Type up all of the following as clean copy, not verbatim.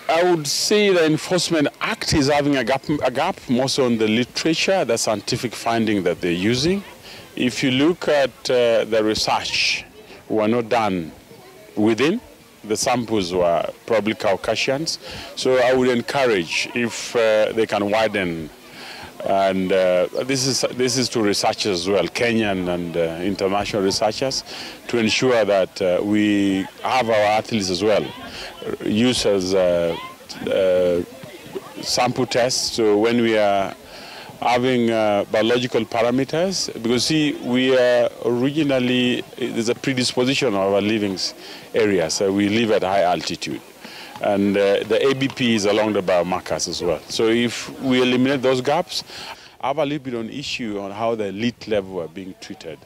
I would say the Enforcement Act is having a gap mostly on the literature, the scientific finding that they're using. If you look at the research, were not done within. The samples were probably Caucasians. So I would encourage if they can widen, and this is to researchers as well, Kenyan and international researchers, to ensure that we have our athletes as well use as sample tests. So when we are having biological parameters, because see, we are originally, there's a predisposition of our living area, so we live at high altitude. And the ABP is along the biomarkers as well. So if we eliminate those gaps, I have a little bit of an issue on how the elite level are being treated.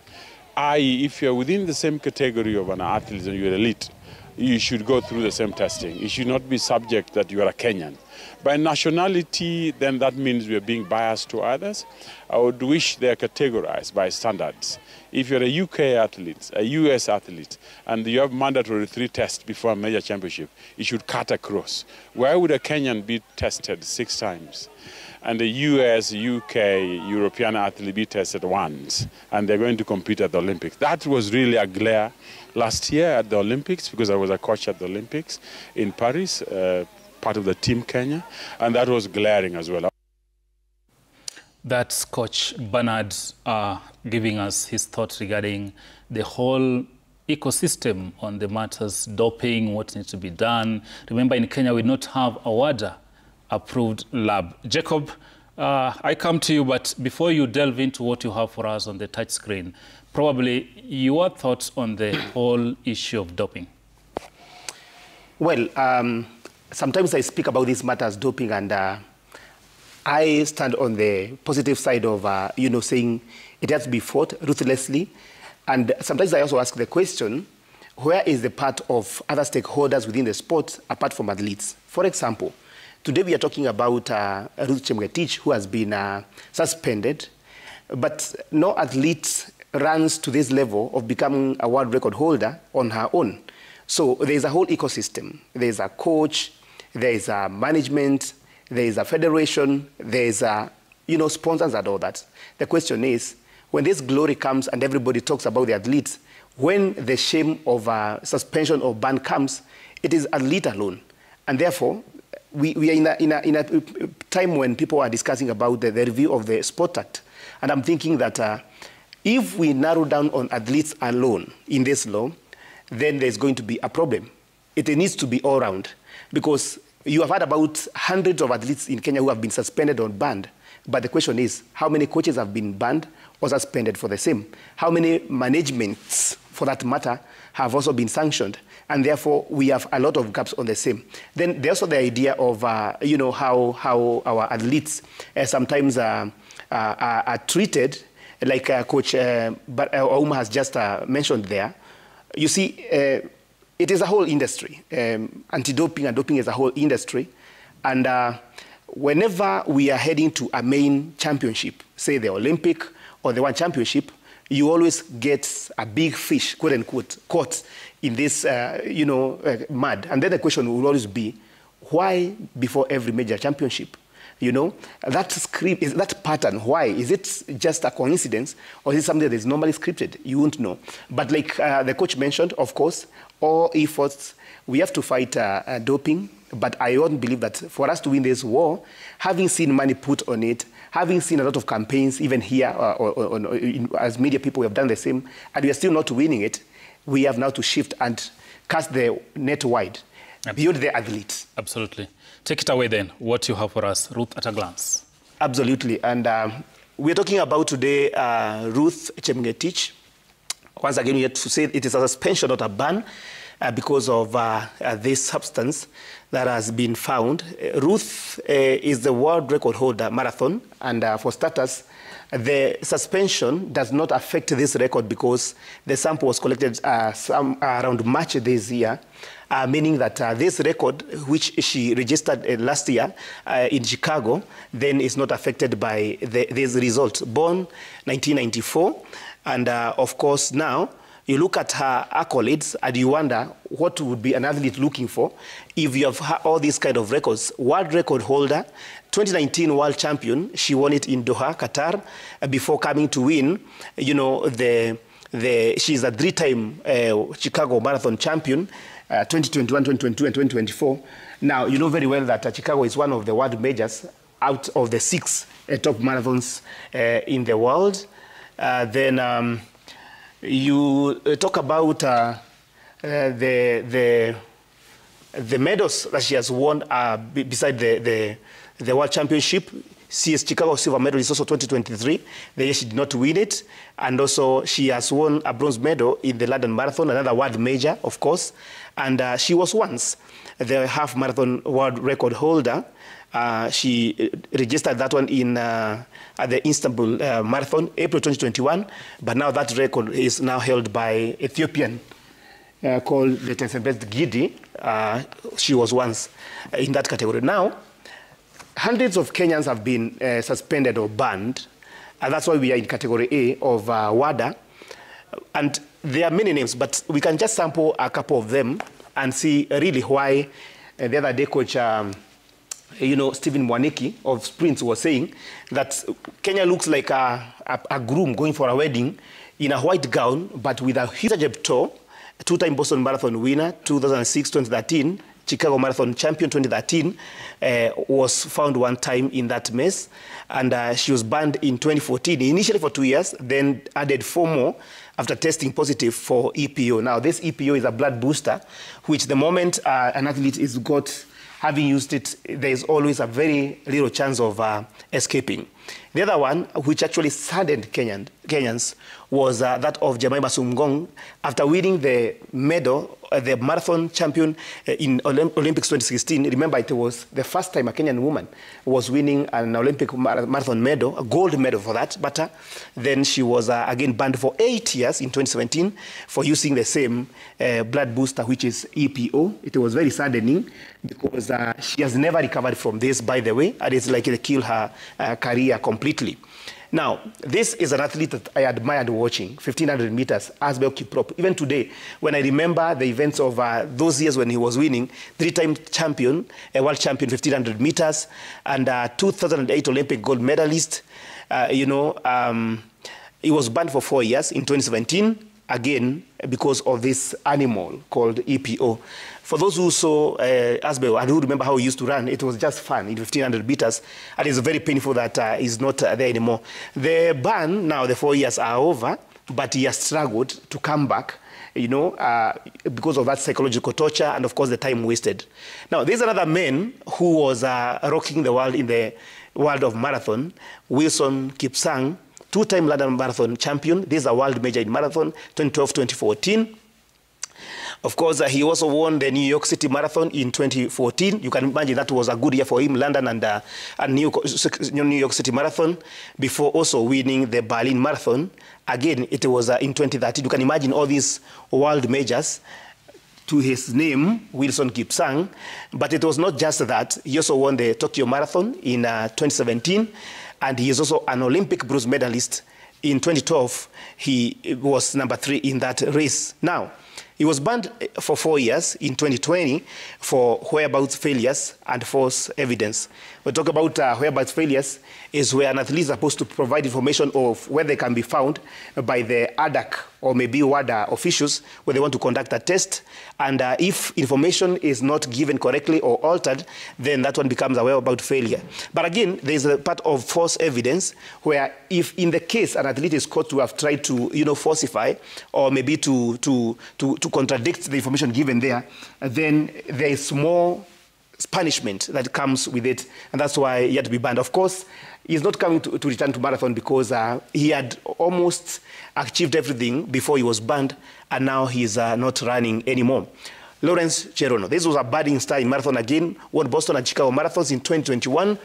I.e., if you're within the same category of an athlete and you're elite, you should go through the same testing. You should not be subject that you are a Kenyan. By nationality, then that means we are being biased to others. I would wish they are categorized by standards. If you're a UK athlete, a US athlete, and you have mandatory 3 tests before a major championship, you should cut across. Why would a Kenyan be tested 6 times? And the US, UK, European athlete be tested once, and they're going to compete at the Olympics. That was really a glare last year at the Olympics, because I was a coach at the Olympics in Paris, part of the Team Kenya, and that was glaring as well. That's Coach Bernard giving us his thoughts regarding the whole ecosystem on the matters, doping, what needs to be done. Remember, in Kenya, we do not have a WADA-approved lab. Jacob, I come to you, but before you delve into what you have for us on the touch screen, probably your thoughts on the whole issue of doping. Well, sometimes I speak about these matters, doping, and I stand on the positive side of, saying it has to be fought ruthlessly. And sometimes I also ask the question, where is the part of other stakeholders within the sport apart from athletes? For example, today we are talking about Ruth Chepng'etich, who has been suspended, but no athlete runs to this level of becoming a world record holder on her own. So there's a whole ecosystem. There's a coach, there's a management, there's a federation, there's a, sponsors and all that. The question is, when this glory comes and everybody talks about the athletes, when the shame of suspension or ban comes, it is athlete alone. And therefore, we are in a time when people are discussing about the review of the Sport Act. And I'm thinking that if we narrow down on athletes alone in this law, then there's going to be a problem. It needs to be all round, because you have had about hundreds of athletes in Kenya who have been suspended or banned. But the question is, how many coaches have been banned or suspended for the same? How many managements, for that matter, have also been sanctioned? And therefore, we have a lot of gaps on the same. Then there's also the idea of, how our athletes sometimes are treated, like Coach Ouma has just mentioned there. You see, it is a whole industry. Anti-doping and doping is a whole industry. And whenever we are heading to a main championship, say the Olympic or the One Championship, you always get a big fish, quote unquote, caught in this, mud. And then the question will always be, why before every major championship? That script, is that pattern, why? Is it just a coincidence, or is it something that is normally scripted? You won't know. But like the coach mentioned, of course, all efforts, we have to fight doping, but I don't believe that for us to win this war, having seen money put on it, having seen a lot of campaigns, even here, as media people, we have done the same, and we are still not winning it, we have now to shift and cast the net wide, beyond the athletes. Absolutely. Take it away then, what you have for us, Ruth, at a glance. Absolutely. And we're talking about today Ruth Chepng'etich. Once again, we have to say it is a suspension, not a ban, because of this substance that has been found. Ruth is the world record holder marathon, and for starters, the suspension does not affect this record because the sample was collected around March this year, meaning that this record, which she registered last year in Chicago, then is not affected by this result. Born 1994, and of course now, you look at her accolades and you wonder what would be an athlete looking for if you have all these kind of records. World record holder, 2019 world champion, she won it in Doha, Qatar, before coming to win, you know, she's a 3-time Chicago Marathon champion, 2021, 2022, and 2024. Now, you know very well that Chicago is one of the world majors out of the 6 top marathons in the world. Then you talk about the medals that she has won beside the World Championship. CS Chicago silver medal is also 2023. The year she did not win it. And also she has won a bronze medal in the London Marathon, another world major, of course. And she was once the half marathon world record holder. She registered that one in at the Istanbul Marathon, April 2021. But now that record is now held by Ethiopian called the Tensebet Gidi. She was once in that category. Now, hundreds of Kenyans have been suspended or banned, and that's why we are in category A of WADA. And there are many names, but we can just sample a couple of them and see really why. The other day, Coach you know, Stephen Mwaniki of Sprints was saying that Kenya looks like a groom going for a wedding in a white gown, but with a huge toe, 2-time Boston Marathon winner, 2006, 2013, Chicago Marathon champion, 2013, was found one time in that mess. And she was banned in 2014, initially for 2 years, then added 4 more after testing positive for EPO. Now, this EPO is a blood booster, which the moment an athlete is having used it, there is always a very little chance of escaping. The other one, which actually saddened Kenyans, was that of Jemima Sumgong. After winning the medal, the marathon champion in Olympics 2016, remember it was the first time a Kenyan woman was winning an Olympic marathon medal, a gold medal for that, but then she was again banned for 8 years in 2017 for using the same blood booster, which is EPO. It was very saddening because she has never recovered from this, by the way, and it's like it killed her career completely. Now, this is an athlete that I admired watching, 1,500 meters, Asbel Kiprop. Even today, when I remember the events of those years when he was winning, 3-time champion, a world champion, 1,500 meters, and 2008 Olympic gold medalist, you know, he was banned for 4 years in 2017, again, because of this animal called EPO. For those who saw Asbel and who remember how he used to run, it was just fun in 1,500 meters, and it's very painful that he's not there anymore. The ban, now the 4 years are over, but he has struggled to come back, you know, because of that psychological torture and, of course, the time wasted. Now, there's another man who was rocking the world in the world of marathon, Wilson Kipsang, 2-time London Marathon champion. This is a world major in marathon, 2012, 2014. Of course, he also won the New York City Marathon in 2014. You can imagine that was a good year for him, London and New York City Marathon, before also winning the Berlin Marathon. Again, it was in 2013. You can imagine all these world majors to his name, Wilson Kipsang. But it was not just that. He also won the Tokyo Marathon in 2017, and he is also an Olympic bronze medalist. In 2012, he was number 3 in that race. Now, he was banned for 4 years in 2020 for whereabouts failures and false evidence. We talk about whereabouts failures is where an athlete is supposed to provide information of where they can be found by the ADAC or maybe WADA officials when they want to conduct a test. And if information is not given correctly or altered, then that one becomes a whereabouts failure. But again, there's a part of false evidence where if in the case an athlete is caught to have tried to, you know, falsify or maybe to contradict the information given there, then there is more punishment that comes with it, and that's why he had to be banned. Of course, he's not coming to return to marathon because he had almost achieved everything before he was banned, and now he's not running anymore. Lawrence Cherono, this was a budding star in marathon again, won Boston and Chicago marathons in 2021,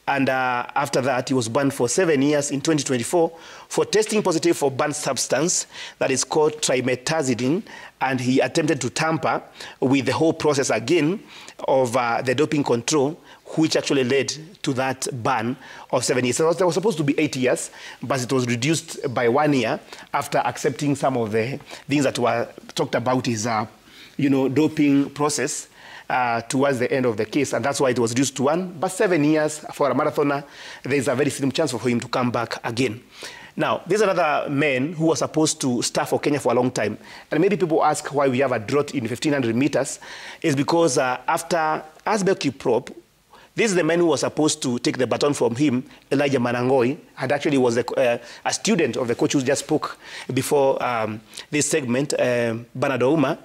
and after that, he was banned for 7 years in 2024 for testing positive for banned substance that is called trimetazidine, and he attempted to tamper with the whole process again of the doping control, which actually led to that ban of 7 years. So there was supposed to be 8 years, but it was reduced by 1 year after accepting some of the things that were talked about his, doping process towards the end of the case. And that's why it was reduced to 1. But 7 years for a marathoner, there's a very slim chance for him to come back again. Now, there's another man who was supposed to start for Kenya for a long time. And maybe people ask why we have a drought in 1,500 meters. It's because after Asbel Kiprop, this is the man who was supposed to take the baton from him, Elijah Manangoi, and actually was a student of the coach who just spoke before this segment, Bernard Ouma.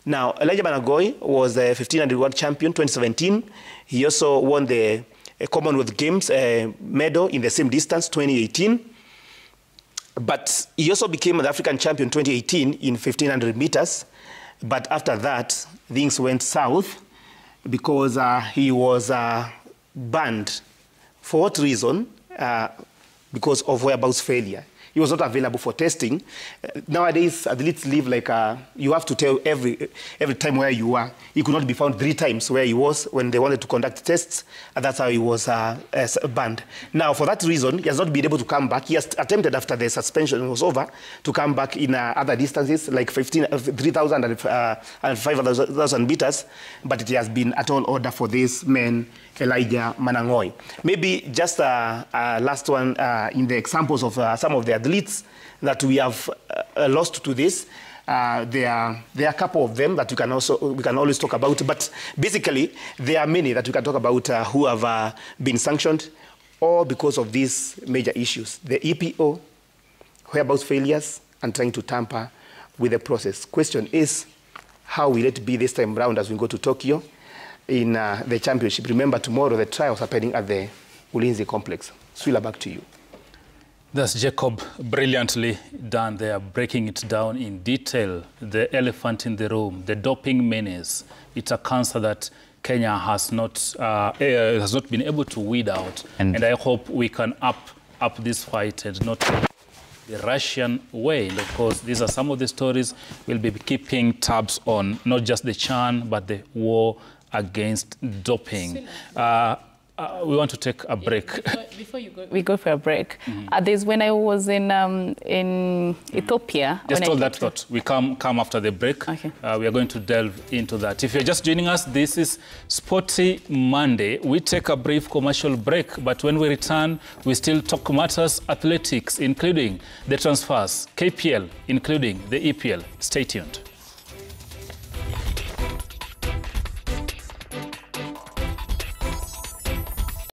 Now, Elijah Manangoi was a 1,500 world champion 2017. He also won the Commonwealth Games medal in the same distance 2018. But he also became an African champion 2018 in 1,500 meters. But after that, things went south because he was banned. For what reason? Because of whereabouts failure. He was not available for testing. Nowadays, athletes live like you have to tell every time where you are. He could not be found 3 times where he was when they wanted to conduct tests, and that's how he was banned. Now, for that reason, he has not been able to come back. He has attempted after the suspension was over to come back in other distances like 3,000 and 5,000 meters, but it has been at all order for this man, Elijah Manangoi. Maybe just last one in the examples of some of the athletes that we have lost to this. There are a couple of them that we can always talk about, but basically there are many that we can talk about who have been sanctioned, all because of these major issues: the EPO, whereabouts failures, and trying to tamper with the process. Question is, how will it be this time round as we go to Tokyo in the championship? Remember, tomorrow the trials happening at the Ulinzi complex. Swila, back to you. That's Jacob, brilliantly done there, breaking it down in detail. The elephant in the room, the doping menace. It's a cancer that Kenya has not been able to weed out. And I hope we can up this fight and not the Russian way. And of course, these are some of the stories we'll be keeping tabs on, not just the Chan, but the war against doping. We want to take a break. Before we go for a break. There's when I was in Ethiopia. Just hold that thought. We come after the break. Okay. We are going to delve into that. If you're just joining us, this is Sporty Monday. We take a brief commercial break, but when we return, we still talk matters athletics, including the transfers, KPL, including the EPL. Stay tuned.